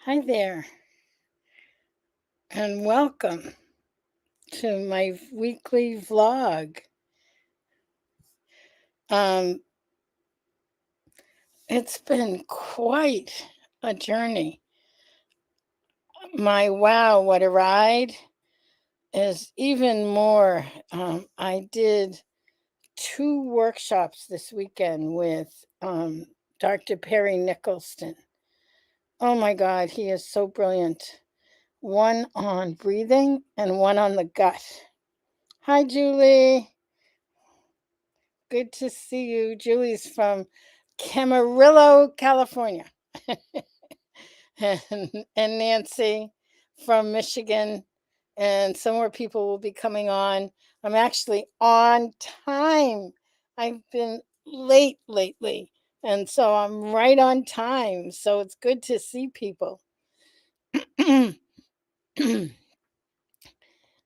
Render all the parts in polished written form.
Hi there, and welcome to my weekly vlog. Um, it's been quite a journey. My wow, what a ride is even more. I did two workshops this weekend with Dr. Perry Nicholson. Oh my God, he is so brilliant. One on breathing and one on the gut. Hi, Julie. Good to see you. Julie's from Camarillo, California. and Nancy from Michigan. And some more people will be coming on. I'm actually on time. I've been late lately. And so I'm right on time. So it's good to see people.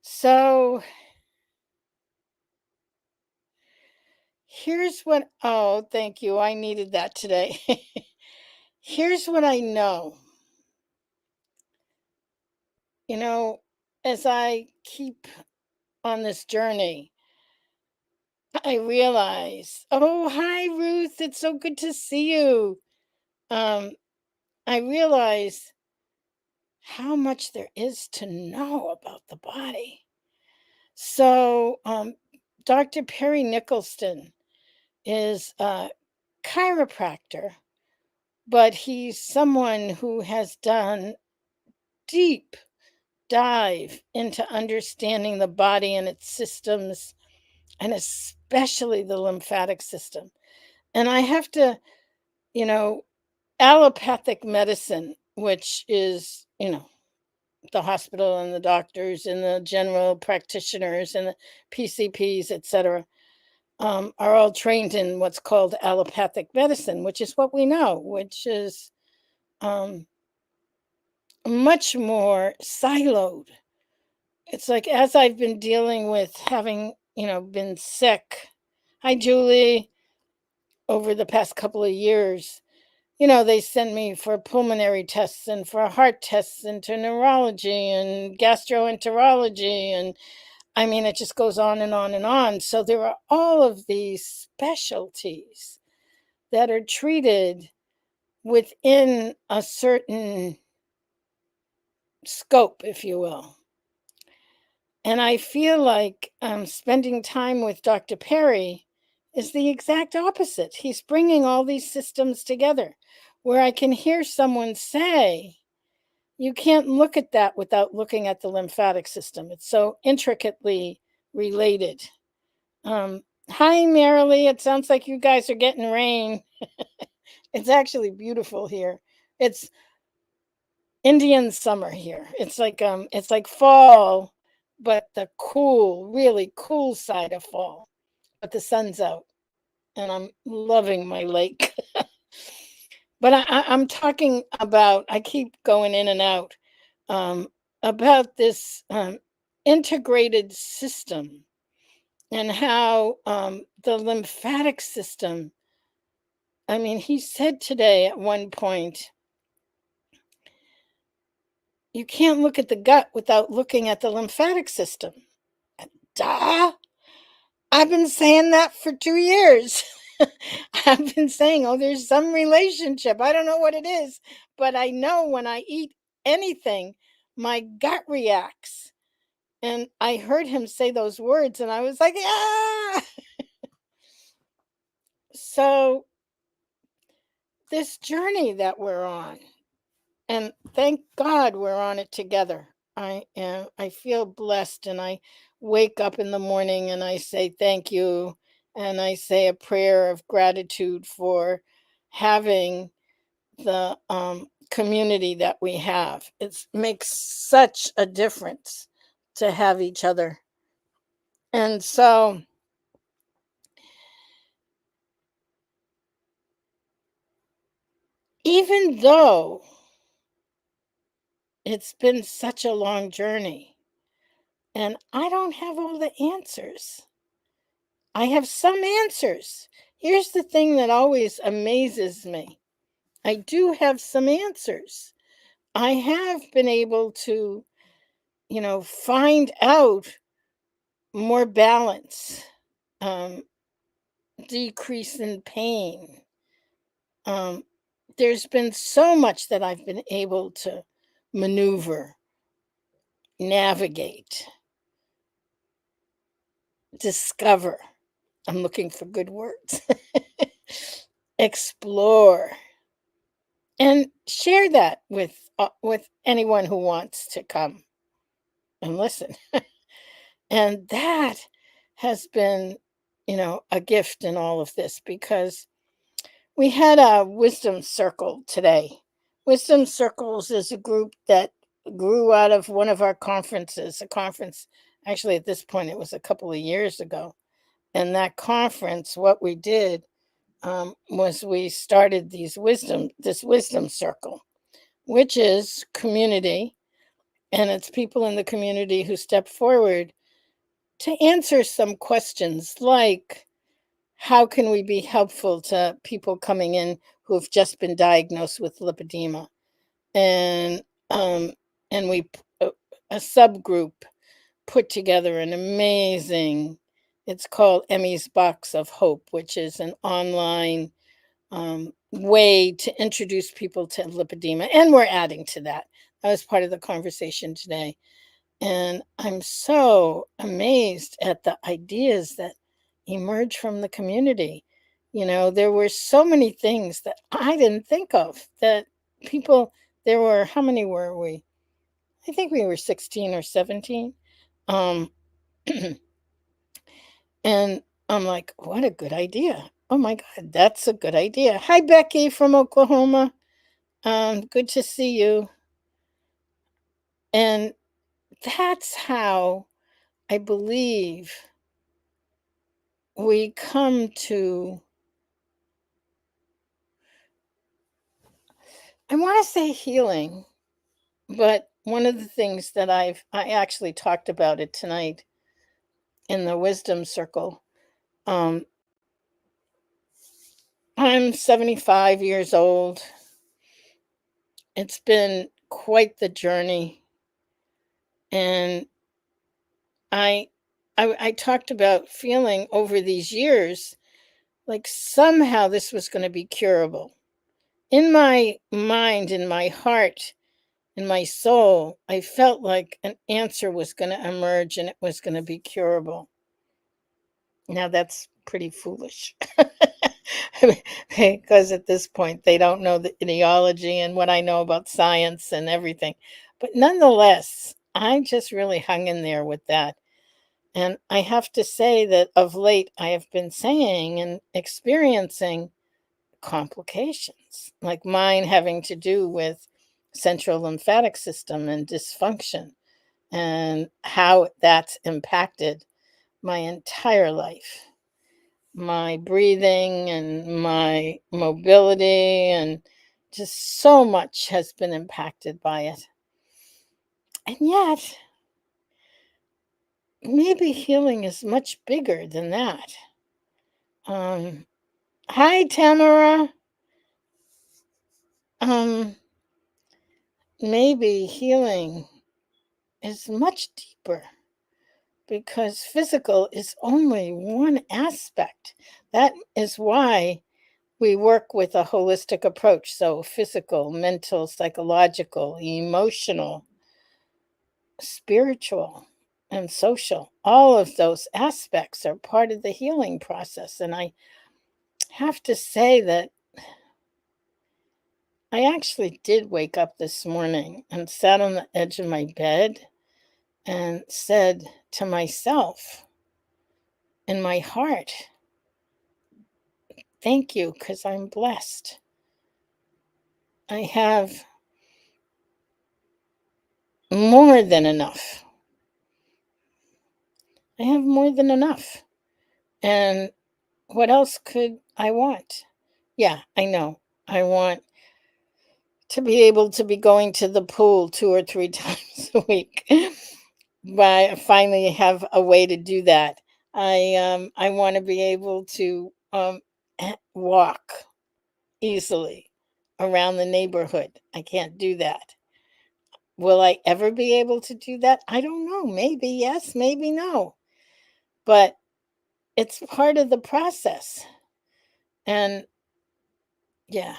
So here's what, oh, thank you. I needed that today. Here's what I know. You know, as I keep on this journey, I realize, oh, hi, Ruth. It's so good to see you. Um, I realize how much there is to know about the body. So, Dr. Perry Nicholson is a chiropractor, but he's someone who has done deep dive into understanding the body and its systems, and especially the lymphatic system. And I have to, you know, allopathic medicine, which is, the hospital and the doctors and the general practitioners and the PCPs, etc., are all trained in what's called allopathic medicine, which is what we know, which is um, much more siloed. It's like as I've been dealing with having, been sick. Hi, Julie. Over the past couple of years, they send me for pulmonary tests and for heart tests and to neurology and gastroenterology. And I mean, it just goes on and on and on. So there are all of these specialties that are treated within a certain scope, if you will. And I feel like spending time with Dr. Perry is the exact opposite. He's bringing all these systems together where I can hear someone say, you can't look at that without looking at the lymphatic system. It's so intricately related. Hi, Marilee. It sounds like you guys are getting rain. It's actually beautiful here. It's Indian summer here. It's like fall, but the cool, really cool side of fall. But the sun's out, and I'm loving my lake. But I'm talking about. I keep going in and out um, about this integrated system and how the lymphatic system. I mean, he said today at one point, you can't look at the gut without looking at the lymphatic system. Duh. I've been saying that for 2 years. I've been saying, oh, there's some relationship. I don't know what it is, but I know when I eat anything, my gut reacts. And I heard him say those words, and I was like, ah. So, this journey that we're on, and thank God we're on it together. I feel blessed, and I wake up in the morning and I say thank you, and I say a prayer of gratitude for having the community that we have. It makes such a difference to have each other. And so even though it's been such a long journey and I don't have all the answers, I have some answers. Here's the thing that always amazes me. I do have some answers. I have been able to, find out more balance, um, decrease in pain. Um, there's been so much that I've been able to maneuver, navigate, discover. I'm looking for good words. Explore and share that with anyone who wants to come and listen. And that has been, a gift in all of this because we had a wisdom circle today. Wisdom Circles is a group that grew out of one of our conferences, a conference, actually, at this point, it was a couple of years ago. And that conference, what we did was we started this wisdom circle, which is community. And it's people in the community who step forward to answer some questions like, how can we be helpful to people coming in who have just been diagnosed with lipedema? And um, and a subgroup put together an amazing. It's called Emmy's Box of Hope, which is an online way to introduce people to lipedema, and we're adding to that. That was part of the conversation today. And I'm so amazed at the ideas that emerge from the community. There were so many things that I didn't think of that people, there were, how many were we? I think we were 16 or 17. Um, and I'm like, what a good idea. Oh my God, that's a good idea. Hi, Becky from Oklahoma. Good to see you. And that's how I believe we come to, I want to say healing, but one of the things that I actually talked about it tonight in the wisdom circle. Um, I'm 75 years old. It's been quite the journey, and I, I talked about feeling over these years like somehow this was going to be curable. In my mind, in my heart, in my soul, I felt like an answer was going to emerge and it was going to be curable. Now that's pretty foolish. Because at this point they don't know the ideology and what I know about science and everything. But nonetheless, I just really hung in there with that. And I have to say that of late I have been saying and experiencing complications, like mine having to do with central lymphatic system and dysfunction and how that's impacted my entire life. My breathing and my mobility, and just so much has been impacted by it. And yet, maybe healing is much bigger than that. Um, Hi, Tamara. Um, Maybe healing is much deeper because physical is only one aspect. That is why we work with a holistic approach. So, physical, mental, psychological, emotional, spiritual, and social, all of those aspects are part of the healing process. And I have to say that I actually did wake up this morning and sat on the edge of my bed and said to myself in my heart, thank you, because I'm blessed. I have more than enough. I have more than enough. And what else could I want? Yeah, I know. I want to be able to be going to the pool 2 or 3 times a week. But I finally have a way to do that. I want to be able to walk easily around the neighborhood. I can't do that. Will I ever be able to do that? I don't know. Maybe yes, maybe no. But it's part of the process. And yeah,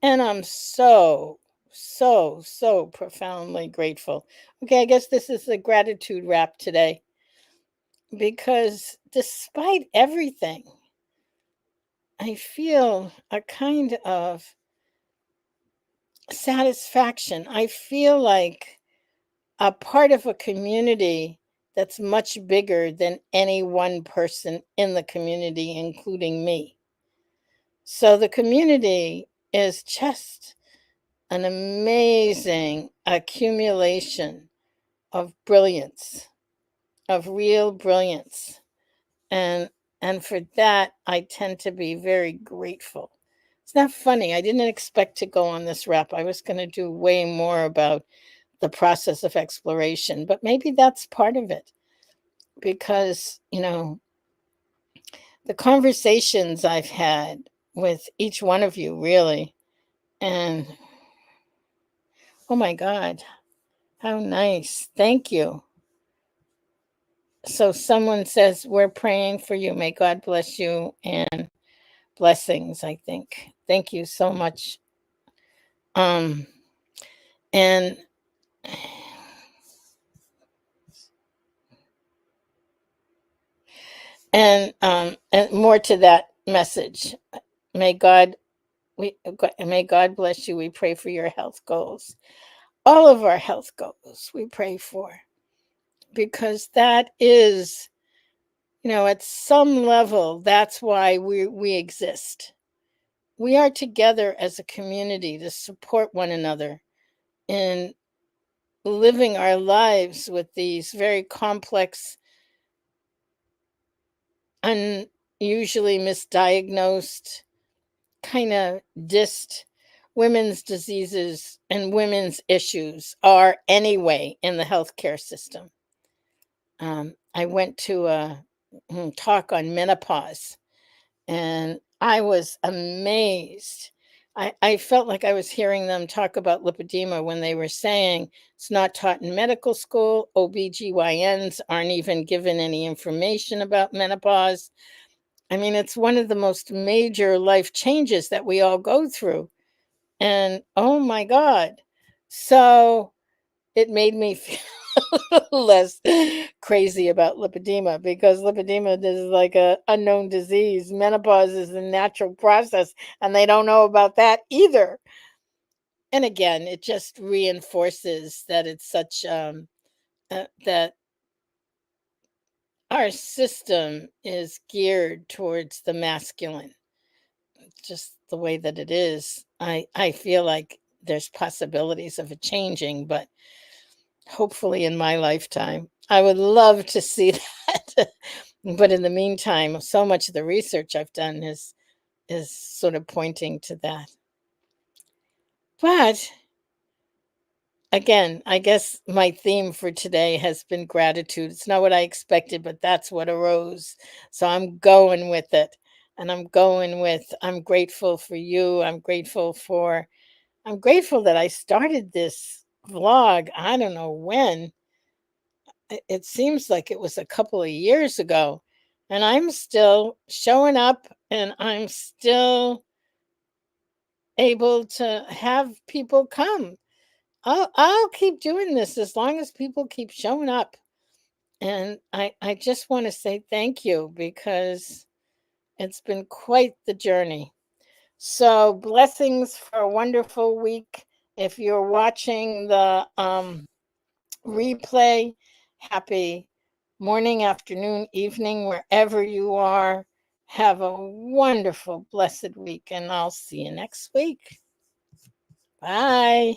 and I'm so, so, so profoundly grateful. Okay, I guess this is the gratitude wrap today because despite everything, I feel a kind of satisfaction. I feel like a part of a community that's much bigger than any one person in the community, including me. So the community is just an amazing accumulation of brilliance, of real brilliance. And and for that I tend to be very grateful. It's not funny. I didn't expect to go on this wrap. I was going to do way more about the process of exploration, but maybe that's part of it because, the conversations I've had with each one of you really, and oh my God, how nice. Thank you. So someone says, we're praying for you. May God bless you and blessings, I think. Thank you so much. Um, and and more to that message. May God may God bless you. We pray for your health goals. All of our health goals we pray for because that is, at some level, that's why we exist. We are together as a community to support one another in living our lives with these very complex, unusually misdiagnosed, kind of dissed women's diseases and women's issues are anyway in the healthcare system. I went to a talk on menopause and I was amazed. I felt like I was hearing them talk about lipedema when they were saying it's not taught in medical school. OBGYNs aren't even given any information about menopause. I mean, it's one of the most major life changes that we all go through. And oh my God. So it made me feel less crazy about lipedema because lipedema is like a unknown disease. Menopause is a natural process, and they don't know about that either. And again, it just reinforces that it's such that our system is geared towards the masculine, just the way that it is. I feel like there's possibilities of it changing, but hopefully in my lifetime. I would love to see that. But in the meantime, so much of the research I've done is sort of pointing to that. But again, I guess my theme for today has been gratitude. It's not what I expected, but that's what arose. So I'm going with it. And I'm grateful for you. I'm grateful that I started this vlog. I don't know when. It seems like it was a couple of years ago. And I'm still showing up and I'm still able to have people come. I'll keep doing this as long as people keep showing up. And I just want to say thank you because it's been quite the journey. So blessings for a wonderful week. If you're watching the replay, happy morning, afternoon, evening, wherever you are. Have a wonderful, blessed week, and I'll see you next week. Bye.